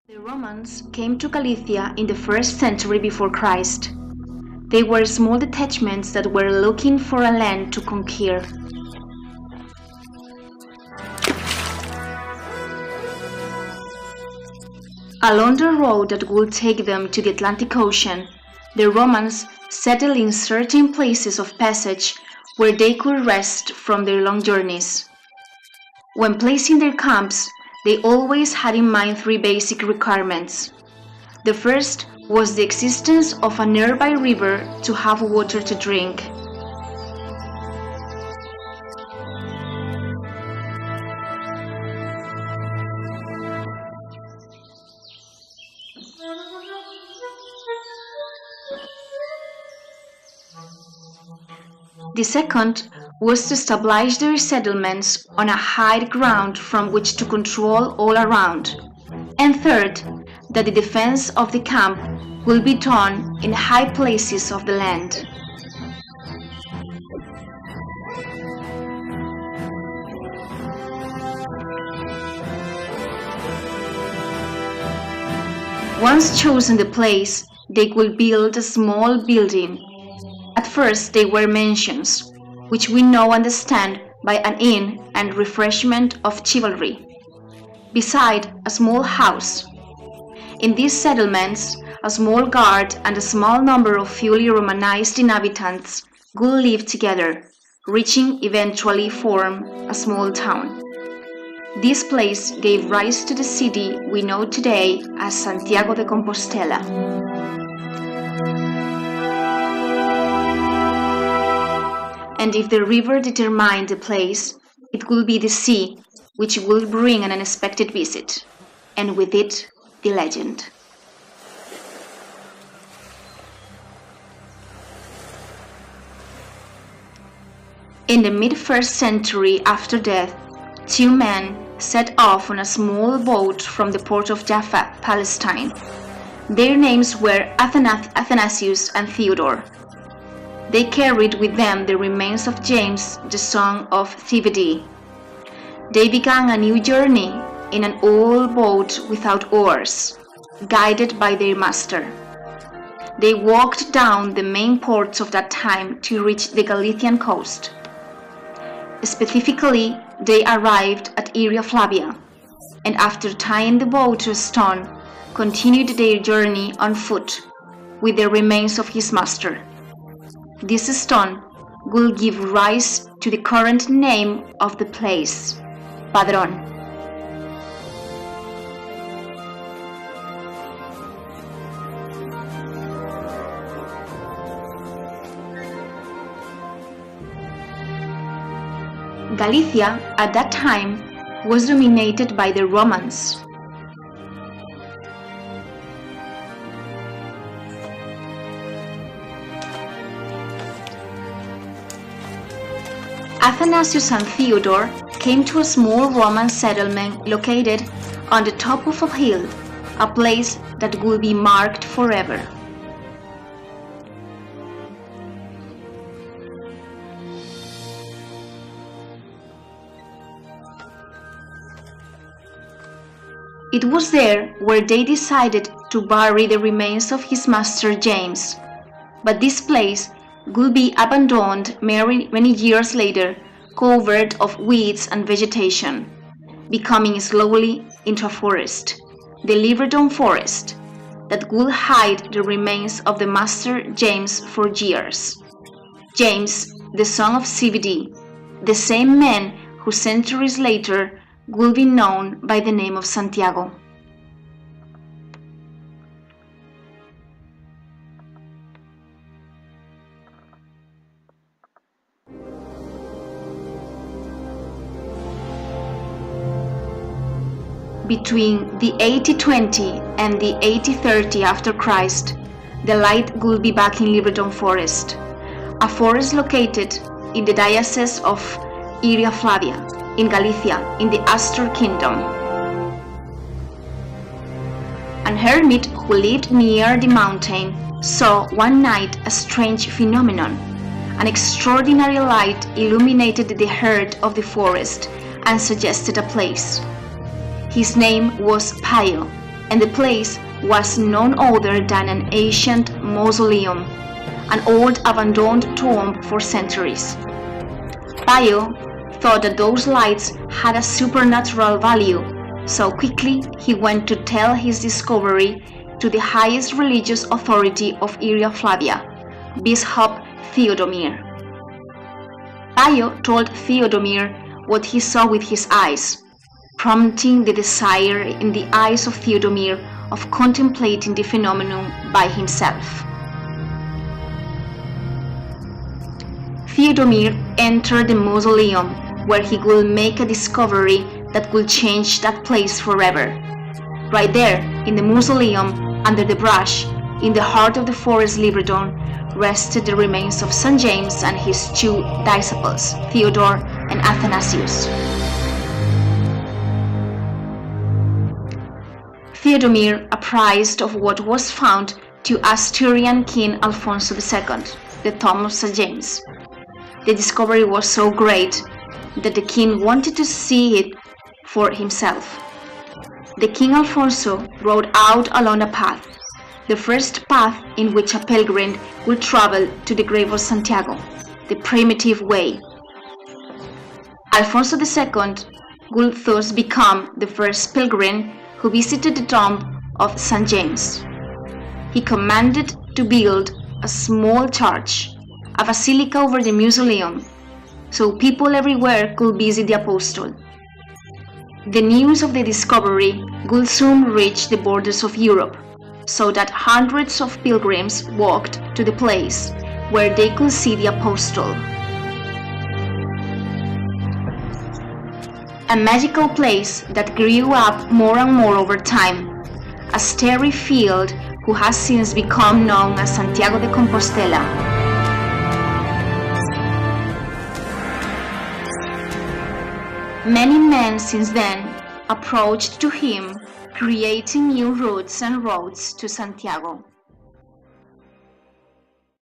The Romans came to Galicia in the 1st century before Christ. They were small detachments that were looking for a land to conquer. Along the road that would take them to the Atlantic Ocean, the Romans settled in certain places of passage where they could rest from their long journeys. When placing their camps, they always had in mind 3 basic requirements. The first was the existence of a nearby river to have water to drink. The second was to establish their settlements on a high ground from which to control all around. And third, that the defense of the camp will be done in high places of the land. Once chosen the place, they will build a small building. At first they were mansions, which we now understand by an inn and refreshment of chivalry, beside a small house. In these settlements, a small guard and a small number of fully Romanized inhabitants would live together, reaching eventually form a small town. This place gave rise to the city we know today as Santiago de Compostela. And if the river determined the place, it will be the sea, which will bring an unexpected visit, and with it, the legend. In the mid-1st century after death, 2 men set off on a small boat from the port of Jaffa, Palestine. Their names were Athanasius and Theodore. They carried with them the remains of James, the son of Zebedee. They began a new journey in an old boat without oars, guided by their master. They walked down the main ports of that time to reach the Galician coast. Specifically, they arrived at Aeria Flavia, and after tying the boat to a stone, continued their journey on foot with the remains of his master. This stone will give rise to the current name of the place, Padrón. Galicia at that time was dominated by the Romans. Athanasius and Theodore came to a small Roman settlement located on the top of a hill, a place that would be marked forever. It was there where they decided to bury the remains of his master James, but this place would be abandoned many years later, covered of weeds and vegetation, becoming slowly into a forest, the Livredon Forest, that would hide the remains of the master James for years. James, the son of Zebedee, the same man who centuries later will be known by the name of Santiago. Between the 80-20 and the 80-30 after Christ, the light will be back in Livredon Forest, a forest located in the diocese of Aeria Flavia, in Galicia, in the Astur Kingdom. An hermit who lived near the mountain saw one night a strange phenomenon. An extraordinary light illuminated the heart of the forest and suggested a place. His name was Pio, and the place was none other than an ancient mausoleum, an old abandoned tomb for centuries. Pio thought that those lights had a supernatural value, so quickly he went to tell his discovery to the highest religious authority of Iria Flavia, Bishop Theodomir. Pio told Theodomir what he saw with his eyes, prompting the desire in the eyes of Theodomir of contemplating the phenomenon by himself. Theodomir entered the mausoleum, where he would make a discovery that would change that place forever. Right there, in the mausoleum, under the brush, in the heart of the forest Libredon, rested the remains of St. James and his two disciples, Theodore and Athanasius. Theodomir apprised of what was found to Asturian King Alfonso II, the tomb of St. James. The discovery was so great that the king wanted to see it for himself. The King Alfonso rode out along a path, the first path in which a pilgrim would travel to the grave of Santiago, the primitive way. Alfonso II would thus become the first pilgrim who visited the tomb of St. James. He commanded to build a small church, a basilica over the mausoleum, so people everywhere could visit the apostle. The news of the discovery would soon reach the borders of Europe, so that hundreds of pilgrims walked to the place where they could see the apostle. A magical place that grew up more and more over time, a starry field who has since become known as Santiago de Compostela. Many men since then approached to him, creating new routes and roads to Santiago.